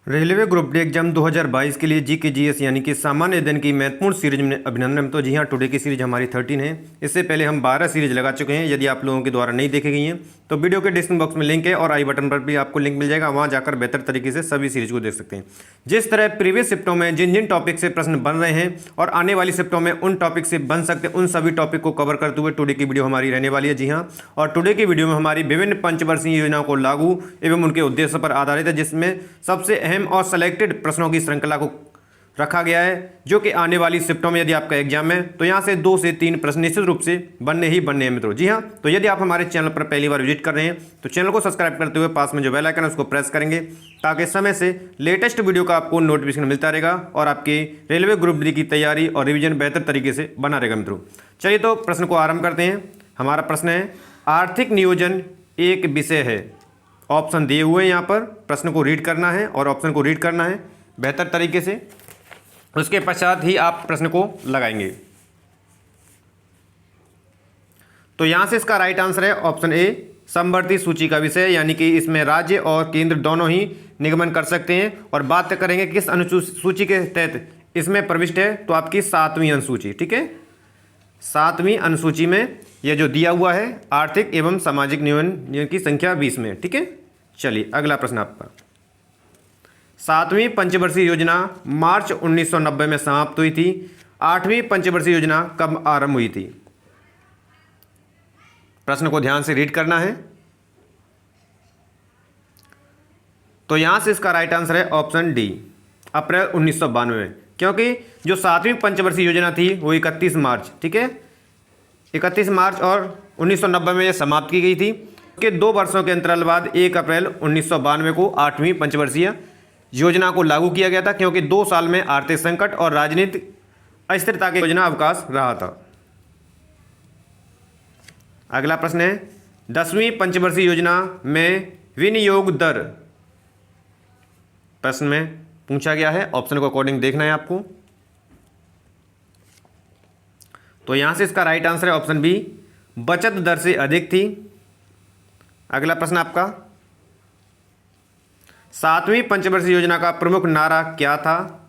Railway group D exam 2022 के लिए जी के जी एस यानी कि सामान्य अध्ययन की महत्वपूर्ण सीरीज में अभिनंदन। तो जी हाँ, टुडे की सीरीज हमारी 13 है। इससे पहले हम 12 सीरीज लगा चुके हैं। यदि आप लोगों के द्वारा नहीं देखे गई हैं तो वीडियो के डिस्क्रिप्शन बॉक्स में लिंक है और आई बटन पर भी आपको लिंक मिल जाएगा। वहाँ जाकर बेहतर तरीके से सभी सीरीज को देख सकते हैं। जिस तरह प्रीवियस शिफ्टों में जिन जिन टॉपिक से प्रश्न बन रहे हैं और आने वाली शिफ्टों में उन टॉपिक से बन सकते हैं, उन सभी टॉपिक को कवर करते हुए टुडे की वीडियो हमारी रहने वाली है। जी हाँ, और टुडे की वीडियो में हमारी विभिन्न पंचवर्षीय योजनाओं को लागू एवं उनके उद्देश्य पर आधारित है, जिसमें सबसे अहम और सेलेक्टेड प्रश्नों की श्रृंखला को रखा गया है, जो कि आने वाली शिफ्टों में यदि आपका एग्जाम है तो यहाँ से 2 से 3 प्रश्न निश्चित रूप से बनने हैं मित्रों। जी हाँ, तो यदि आप हमारे चैनल पर पहली बार विजिट कर रहे हैं तो चैनल को सब्सक्राइब करते हुए पास में जो बेल आइकन है उसको प्रेस करेंगे, ताकि समय से लेटेस्ट वीडियो का आपको नोटिफिकेशन मिलता रहेगा और आपकी रेलवे ग्रुप डी की तैयारी और रिविजन बेहतर तरीके से बना रहेगा मित्रों। चलिए तो प्रश्न को आरंभ करते हैं। हमारा प्रश्न है, आर्थिक नियोजन एक विषय है। ऑप्शन दिए हुए हैं यहाँ पर, प्रश्न को रीड करना है और ऑप्शन को रीड करना है बेहतर तरीके से, उसके पश्चात ही आप प्रश्न को लगाएंगे। तो यहां से इसका राइट आंसर है ऑप्शन ए, समवर्ती सूची का विषय, यानी कि इसमें राज्य और केंद्र दोनों ही निगमन कर सकते हैं। और बात करेंगे किस अनुसूची के तहत इसमें प्रविष्ट है, तो आपकी 7वीं अनुसूची। ठीक है, 7वीं अनुसूची में यह जो दिया हुआ है आर्थिक एवं सामाजिक नियोजन की संख्या 20 में। ठीक है, चलिए अगला प्रश्न आपका। 7वीं पंचवर्षीय योजना मार्च 1990 में समाप्त हुई थी। 8वीं पंचवर्षीय योजना कब आरंभ हुई थी? प्रश्न को ध्यान से रीड करना है। तो यहां से इसका राइट आंसर है ऑप्शन डी, अप्रैल 1992 में, क्योंकि जो 7वीं पंचवर्षीय योजना थी वो 31 मार्च, ठीक है, 31 मार्च और 1990 में यह समाप्त की गई थी। के 2 वर्षों के अंतराल बाद 1 अप्रैल 1992 को 8वीं पंचवर्षीय योजना को लागू किया गया था, क्योंकि 2 साल में आर्थिक संकट और राजनीतिक अस्थिरता के योजना अवकाश रहा था। अगला प्रश्न है, 10वीं पंचवर्षीय योजना में विनियोग दर प्रश्न में पूछा गया है। ऑप्शन को अकॉर्डिंग देखना है आपको। तो यहां से इसका राइट आंसर है ऑप्शन बी, बचत दर से अधिक थी। अगला प्रश्न आपका, 7वीं पंचवर्षीय योजना का प्रमुख नारा क्या था?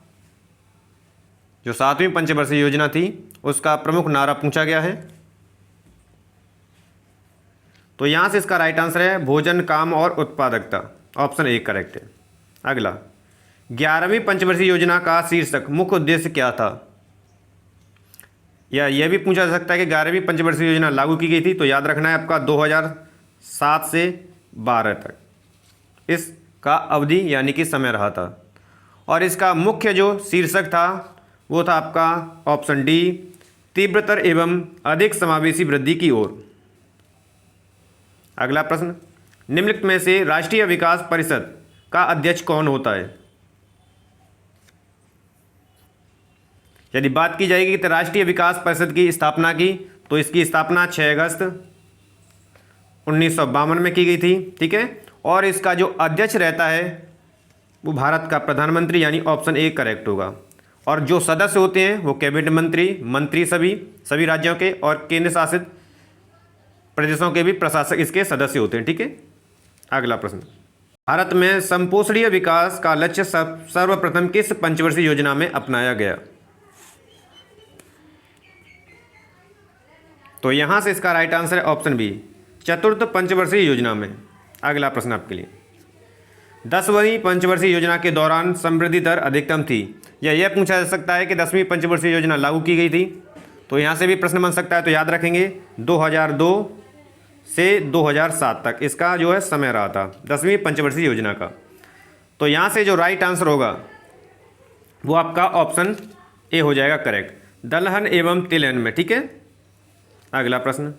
जो 7वीं पंचवर्षीय योजना थी उसका प्रमुख नारा पूछा गया है। तो यहां से इसका राइट आंसर है भोजन, काम और उत्पादकता। ऑप्शन ए करेक्ट है। अगला, 11वीं पंचवर्षीय योजना का शीर्षक मुख्य उद्देश्य क्या था? या यह भी पूछा जा सकता है कि 11वीं पंचवर्षीय योजना लागू की गई थी, तो याद रखना है आपका 2007 से 12 तक इसका अवधि यानी कि समय रहा था। और इसका मुख्य जो शीर्षक था वो था आपका ऑप्शन डी, तीव्रतर एवं अधिक समावेशी वृद्धि की ओर। अगला प्रश्न, निम्नलिखित में से राष्ट्रीय विकास परिषद का अध्यक्ष कौन होता है? यदि बात की जाएगी कि राष्ट्रीय विकास परिषद की स्थापना की, तो इसकी स्थापना 6 अगस्त 1952 में की गई थी। ठीक है, और इसका जो अध्यक्ष रहता है वो भारत का प्रधानमंत्री, यानी ऑप्शन ए करेक्ट होगा। और जो सदस्य होते हैं वो कैबिनेट मंत्री सभी राज्यों के और केंद्र शासित प्रदेशों के भी प्रशासक इसके सदस्य होते हैं। ठीक है, अगला प्रश्न, भारत में संपोषणीय विकास का लक्ष्य सर्वप्रथम किस पंचवर्षीय योजना में अपनाया गया? तो यहां से इसका राइट आंसर है ऑप्शन बी, चतुर्थ पंचवर्षीय योजना में। अगला प्रश्न आपके लिए, 10वीं पंचवर्षीय योजना के दौरान समृद्धि दर अधिकतम थी। या यह पूछा जा सकता है कि 10वीं पंचवर्षीय योजना लागू की गई थी, तो यहाँ से भी प्रश्न बन सकता है। तो याद रखेंगे 2002 से 2007 तक इसका जो है समय रहा था 10वीं पंचवर्षीय योजना का। तो यहाँ से जो राइट आंसर होगा वो आपका ऑप्शन ए हो जाएगा करेक्ट, दलहन एवं तिलहन में। ठीक है, अगला प्रश्न,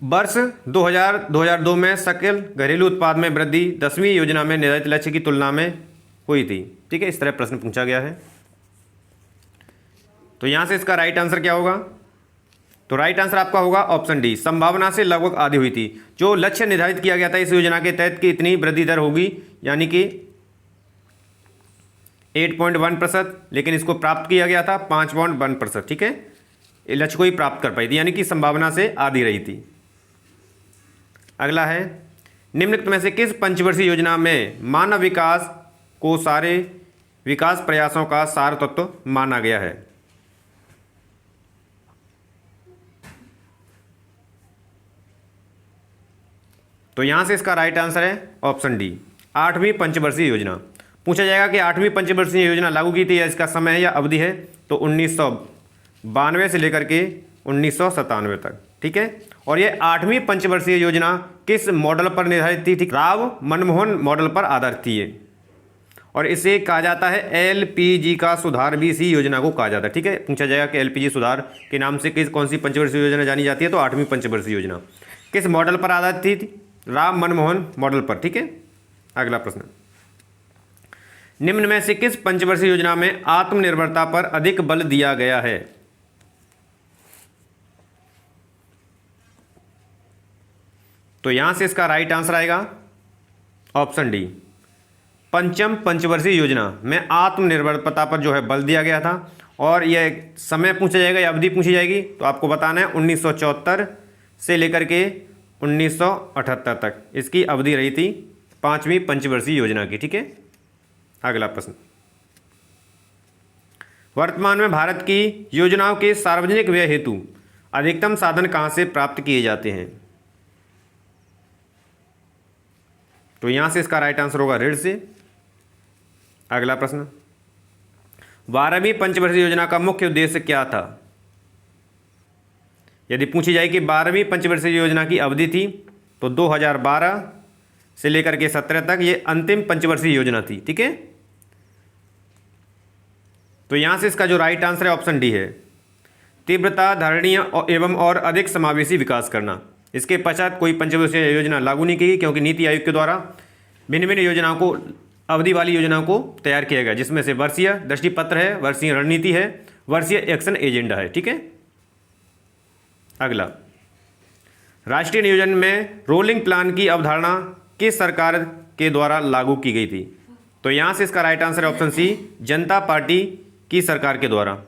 वर्ष 2002 में सकल घरेलू उत्पाद में वृद्धि 10वीं योजना में निर्धारित लक्ष्य की तुलना में हुई थी। ठीक है, इस तरह प्रश्न पूछा गया है। तो यहां से इसका राइट आंसर क्या होगा? तो राइट आंसर आपका होगा ऑप्शन डी, संभावना से लगभग आधी हुई थी। जो लक्ष्य निर्धारित किया गया था इस योजना के तहत कि इतनी वृद्धि दर होगी, यानी कि 8.1%, लेकिन इसको प्राप्त किया गया था 5.1%। ठीक है, लक्ष्य को ही प्राप्त कर पाई थी, यानी कि संभावना से आधी रही थी। अगला है, निम्नलिखित में से किस पंचवर्षीय योजना में मानव विकास को सारे विकास प्रयासों का सार तत्व माना गया है? तो यहां से इसका राइट आंसर है ऑप्शन डी, 8वीं पंचवर्षीय योजना। पूछा जाएगा कि 8वीं पंचवर्षीय योजना लागू की थी या इसका समय है या अवधि है, तो 1992 से लेकर के 1997 तक। ठीक है, और ये 8वीं पंचवर्षीय योजना किस मॉडल पर निर्धारित थी? राव मनमोहन मॉडल पर आधारित थी ये, और इसे कहा जाता है एलपीजी का सुधार भी इसी योजना को कहा जाता है। ठीक है, पूछा जाएगा कि एलपीजी सुधार के नाम से कौन सी पंचवर्षीय योजना जानी जाती है, तो 8वीं पंचवर्षीय योजना किस मॉडल पर आधारित थी? राम मनमोहन मॉडल पर। ठीक है, अगला प्रश्न, निम्न में से किस पंचवर्षीय योजना में आत्मनिर्भरता पर अधिक बल दिया गया है? तो यहां से इसका राइट आंसर आएगा ऑप्शन डी, पंचम पंचवर्षीय योजना में आत्मनिर्भरता पर जो है बल दिया गया था। और यह समय पूछा जाएगा या अवधि पूछी जाएगी, तो आपको बताना है 1974 से लेकर के 1978 तक इसकी अवधि रही थी 5वीं पंचवर्षीय योजना की। ठीक है, अगला प्रश्न, वर्तमान में भारत की योजनाओं के सार्वजनिक व्यय हेतु अधिकतम साधन कहां से प्राप्त किए जाते हैं? तो यहां से इसका राइट आंसर होगा ऋण से। अगला प्रश्न, 12वीं पंचवर्षीय योजना का मुख्य उद्देश्य क्या था? यदि पूछी जाए कि 12वीं पंचवर्षीय योजना की अवधि थी, तो 2012 से लेकर के 17 तक ये अंतिम पंचवर्षीय योजना थी। ठीक है, तो यहां से इसका जो राइट आंसर है ऑप्शन डी है, तीव्रता धारणीय एवं और अधिक समावेशी विकास करना। इसके पश्चात कोई पंचवर्षीय योजना लागू नहीं की गई, क्योंकि नीति आयोग के द्वारा भिन्न भिन्न योजनाओं को, अवधि वाली योजनाओं को तैयार किया गया, जिसमें से वर्षीय दृष्टिपत्र है, वर्षीय रणनीति है, वर्षीय एक्शन एजेंडा है। ठीक है, अगला, राष्ट्रीय नियोजन में रोलिंग प्लान की अवधारणा किस सरकार के द्वारा लागू की गई थी? तो यहां से इसका राइट आंसर है ऑप्शन सी, जनता पार्टी की सरकार के द्वारा।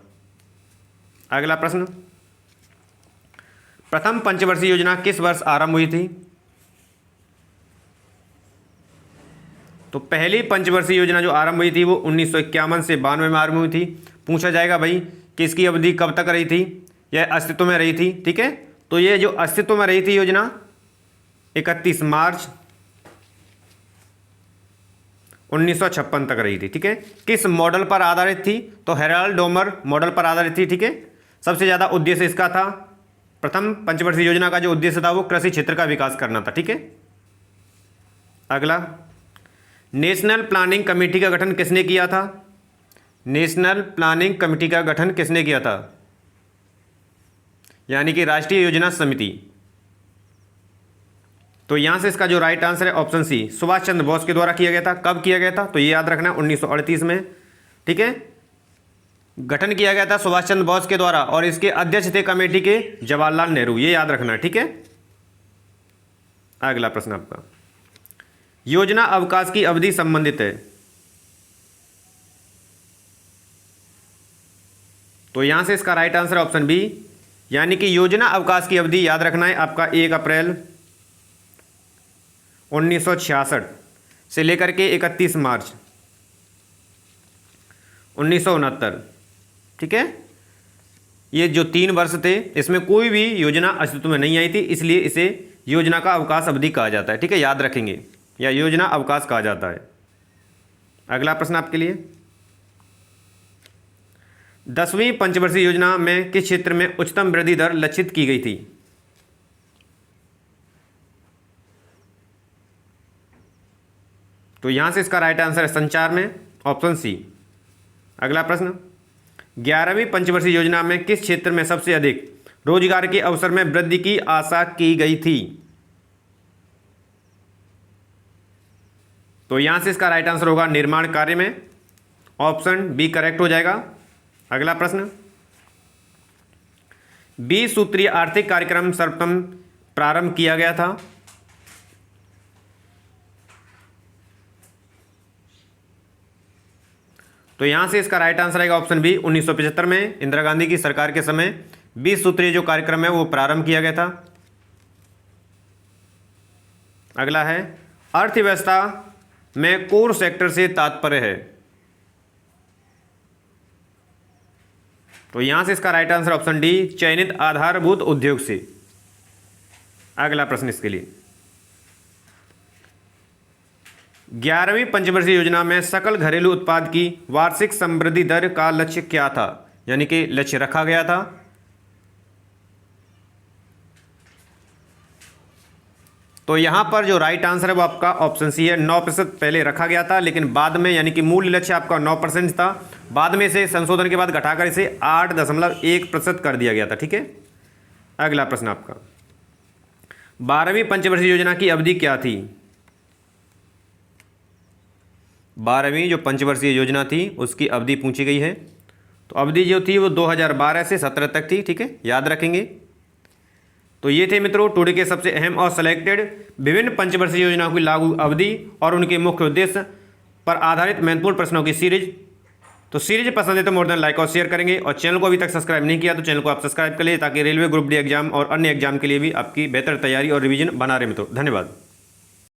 अगला प्रश्न, प्रथम पंचवर्षीय योजना किस वर्ष आरंभ हुई थी? तो पहली पंचवर्षीय योजना जो आरंभ हुई थी वो 1951 से 92 में आरंभ हुई थी। पूछा जाएगा भाई कि इसकी अवधि कब तक रही थी, यह अस्तित्व में रही थी। ठीक है, तो ये जो अस्तित्व में रही थी योजना 31 मार्च 1956 तक रही थी। ठीक है, किस मॉडल पर आधारित थी? तो हेराल्ड डोमर मॉडल पर आधारित थी। ठीक है, सबसे ज़्यादा उद्देश्य इसका था, प्रथम पंचवर्षीय योजना का जो उद्देश्य था वो कृषि क्षेत्र का विकास करना था। ठीक है, अगला, नेशनल प्लानिंग कमेटी का गठन किसने किया था? नेशनल प्लानिंग कमेटी का गठन किसने किया था? यानी कि राष्ट्रीय योजना समिति। तो यहां से इसका जो राइट आंसर है ऑप्शन सी, सुभाष चंद्र बोस के द्वारा किया गया था। कब किया गया था? तो ये याद रखना, 1938 में। ठीक है, गठन किया गया था सुभाष चंद्र बोस के द्वारा, और इसके अध्यक्ष थे कमेटी के जवाहरलाल नेहरू, ये याद रखना। ठीक है, अगला प्रश्न आपका, योजना अवकाश की अवधि संबंधित है। तो यहां से इसका राइट आंसर ऑप्शन बी, यानी कि योजना अवकाश की अवधि याद रखना है आपका 1 अप्रैल 1966 से लेकर के 31 मार्च 1969। ठीक है, ये जो 3 वर्ष थे इसमें कोई भी योजना अस्तित्व में नहीं आई थी, इसलिए इसे योजना का अवकाश अवधि कहा जाता है। ठीक है, याद रखेंगे, या योजना अवकाश कहा जाता है। अगला प्रश्न आपके लिए, 10वीं पंचवर्षीय योजना में किस क्षेत्र में उच्चतम वृद्धि दर लक्षित की गई थी? तो यहां से इसका राइट आंसर है संचार में, ऑप्शन सी। अगला प्रश्न, 11वीं पंचवर्षीय योजना में किस क्षेत्र में सबसे अधिक रोजगार के अवसर में वृद्धि की आशा की गई थी? तो यहां से इसका राइट आंसर होगा निर्माण कार्य में, ऑप्शन बी करेक्ट हो जाएगा। अगला प्रश्न, 20 सूत्रीय आर्थिक कार्यक्रम सर्वप्रथम प्रारंभ किया गया था। तो यहां से इसका राइट आंसर आएगा ऑप्शन बी, 1975 में इंदिरा गांधी की सरकार के समय 20 सूत्रीय जो कार्यक्रम है वो प्रारंभ किया गया था। अगला है अर्थव्यवस्था में कोर सेक्टर से तात्पर्य है। तो यहां से इसका राइट आंसर ऑप्शन डी, चयनित आधारभूत उद्योग से। अगला प्रश्न इसके लिए, 11वीं पंचवर्षीय योजना में सकल घरेलू उत्पाद की वार्षिक समृद्धि दर का लक्ष्य क्या था, यानी कि लक्ष्य रखा गया था। तो यहां पर जो राइट आंसर है वो आपका ऑप्शन सी है, 9% पहले रखा गया था, लेकिन बाद में यानी कि मूल लक्ष्य आपका 9% था, बाद में इसे संशोधन के बाद घटाकर इसे 8.1% कर दिया गया था। ठीक है। अगला प्रश्न आपका, 12वीं पंचवर्षीय योजना की अवधि क्या थी। 12वीं जो पंचवर्षीय योजना थी उसकी अवधि पूछी गई है। तो अवधि जो थी वो 2012 से 17 तक थी। ठीक है, याद रखेंगे। तो ये थे मित्रों टुडे के सबसे अहम और सेलेक्टेड विभिन्न पंचवर्षीय योजनाओं की लागू अवधि और उनके मुख्य उद्देश्य पर आधारित महत्वपूर्ण प्रश्नों की सीरीज। तो सीरीज पसंद है तो मोर देन लाइक और शेयर करेंगे, और चैनल को अभी तक सब्सक्राइब नहीं किया तो चैनल को आप सब्सक्राइब कर लीजिए, ताकि रेलवे ग्रुप डी एग्जाम और अन्य एग्जाम के लिए भी आपकी बेहतर तैयारी और रिवीजन बना रहे मित्रों। धन्यवाद।